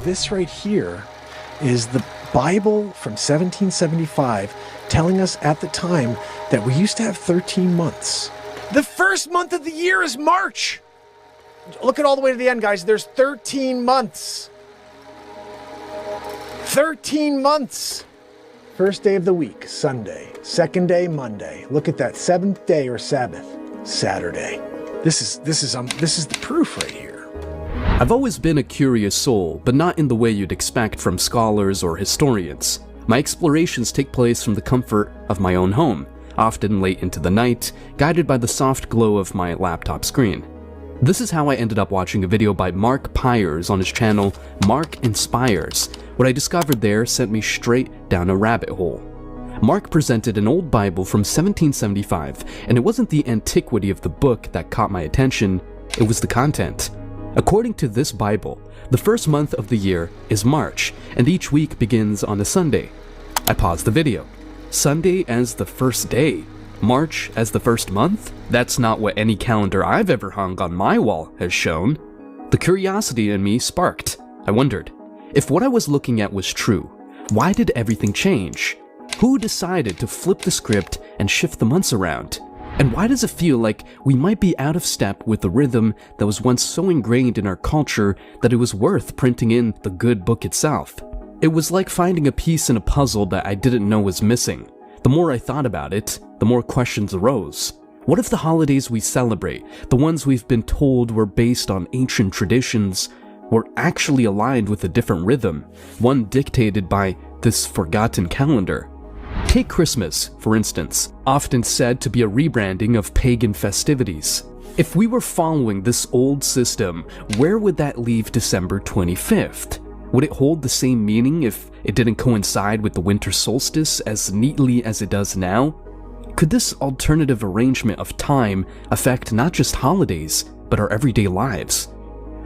This right here is the Bible from 1775 telling us at the time that we used to have 13 months. The first month of the year is March. Look at all the way to the end, guys. There's 13 months. 13 months. First day of the week, Sunday. Second day, Monday. Look at that. Seventh day or Sabbath, Saturday. This is the proof right here. I've always been a curious soul, but not in the way you'd expect from scholars or historians. My explorations take place from the comfort of my own home, often late into the night, guided by the soft glow of my laptop screen. This is how I ended up watching a video by Mark Pyers on his channel Mark Inspires. What I discovered there sent me straight down a rabbit hole. Mark presented an old Bible from 1775, and it wasn't the antiquity of the book that caught my attention, it was the content. According to this Bible, the first month of the year is March, and each week begins on a Sunday. I paused the video. Sunday as the first day? March as the first month? That's not what any calendar I've ever hung on my wall has shown. The curiosity in me sparked. I wondered, if what I was looking at was true, why did everything change? Who decided to flip the script and shift the months around? And why does it feel like we might be out of step with the rhythm that was once so ingrained in our culture that it was worth printing in the good book itself? It was like finding a piece in a puzzle that I didn't know was missing. The more I thought about it, the more questions arose. What if the holidays we celebrate, the ones we've been told were based on ancient traditions, were actually aligned with a different rhythm, one dictated by this forgotten calendar? Take Christmas, for instance, often said to be a rebranding of pagan festivities. If we were following this old system, where would that leave December 25th? Would it hold the same meaning if it didn't coincide with the winter solstice as neatly as it does now? Could this alternative arrangement of time affect not just holidays, but our everyday lives?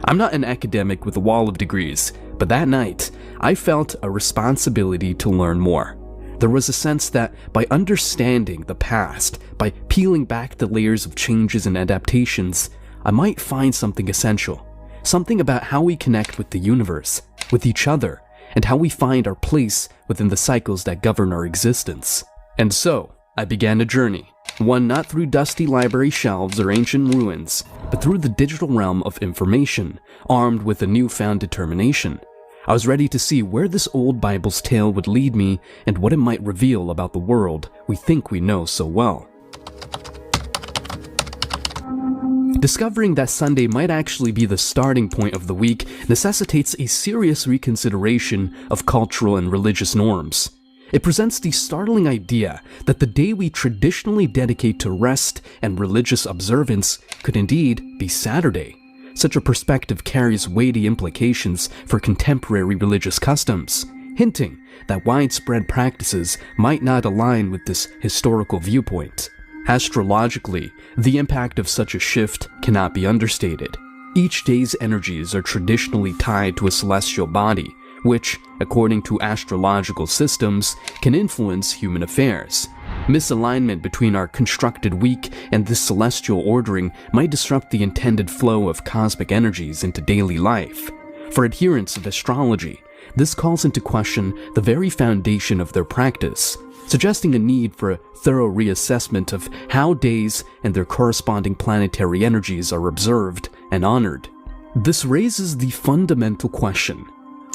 I'm not an academic with a wall of degrees, but that night, I felt a responsibility to learn more. There was a sense that by understanding the past, by peeling back the layers of changes and adaptations, I might find something essential. Something about how we connect with the universe, with each other, and how we find our place within the cycles that govern our existence. And so, I began a journey. One not through dusty library shelves or ancient ruins, but through the digital realm of information, armed with a newfound determination. I was ready to see where this old Bible's tale would lead me and what it might reveal about the world we think we know so well. Discovering that Sunday might actually be the starting point of the week necessitates a serious reconsideration of cultural and religious norms. It presents the startling idea that the day we traditionally dedicate to rest and religious observance could indeed be Saturday. Such a perspective carries weighty implications for contemporary religious customs, hinting that widespread practices might not align with this historical viewpoint. Astrologically, the impact of such a shift cannot be understated. Each day's energies are traditionally tied to a celestial body, which, according to astrological systems, can influence human affairs. Misalignment between our constructed week and this celestial ordering might disrupt the intended flow of cosmic energies into daily life. For adherents of astrology, this calls into question the very foundation of their practice, suggesting a need for a thorough reassessment of how days and their corresponding planetary energies are observed and honored. This raises the fundamental question: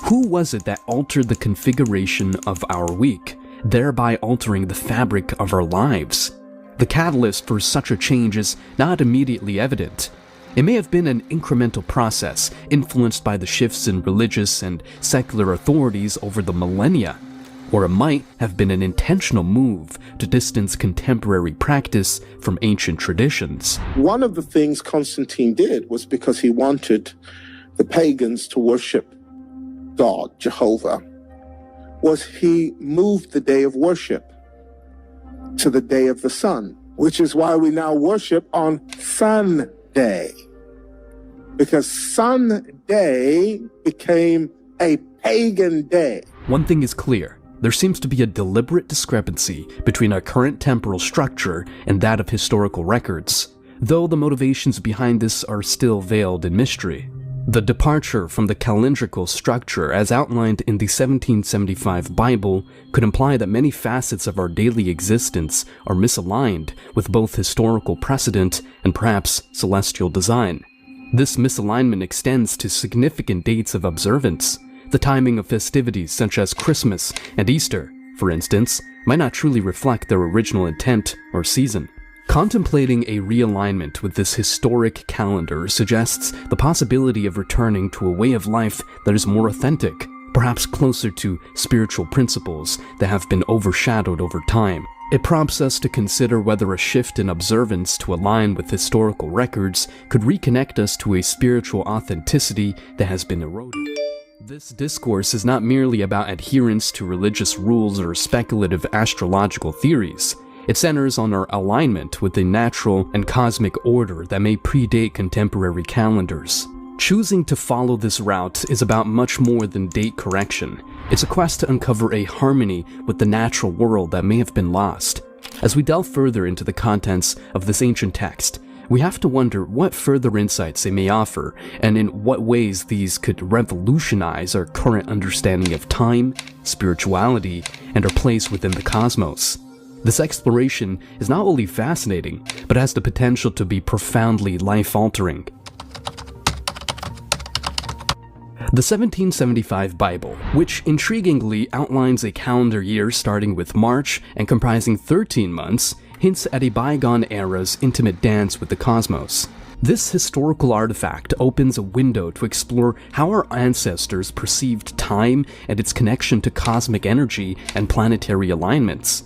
who was it that altered the configuration of our week, thereby altering the fabric of our lives? The catalyst for such a change is not immediately evident. It may have been an incremental process influenced by the shifts in religious and secular authorities over the millennia, or it might have been an intentional move to distance contemporary practice from ancient traditions. One of the things Constantine did was because he wanted the pagans to worship God, Jehovah, was he moved the day of worship to the day of the sun, which is why we now worship on Sunday, because Sunday became a pagan day. One thing is clear. There seems to be a deliberate discrepancy between our current temporal structure and that of historical records, though the motivations behind this are still veiled in mystery. The departure from the calendrical structure as outlined in the 1775 Bible could imply that many facets of our daily existence are misaligned with both historical precedent and perhaps celestial design. This misalignment extends to significant dates of observance. The timing of festivities such as Christmas and Easter, for instance, might not truly reflect their original intent or season. Contemplating a realignment with this historic calendar suggests the possibility of returning to a way of life that is more authentic, perhaps closer to spiritual principles that have been overshadowed over time. It prompts us to consider whether a shift in observance to align with historical records could reconnect us to a spiritual authenticity that has been eroded. This discourse is not merely about adherence to religious rules or speculative astrological theories. It centers on our alignment with the natural and cosmic order that may predate contemporary calendars. Choosing to follow this route is about much more than date correction. It's a quest to uncover a harmony with the natural world that may have been lost. As we delve further into the contents of this ancient text, we have to wonder what further insights they may offer and in what ways these could revolutionize our current understanding of time, spirituality, and our place within the cosmos. This exploration is not only fascinating, but has the potential to be profoundly life-altering. The 1775 Bible, which intriguingly outlines a calendar year starting with March and comprising 13 months, hints at a bygone era's intimate dance with the cosmos. This historical artifact opens a window to explore how our ancestors perceived time and its connection to cosmic energy and planetary alignments.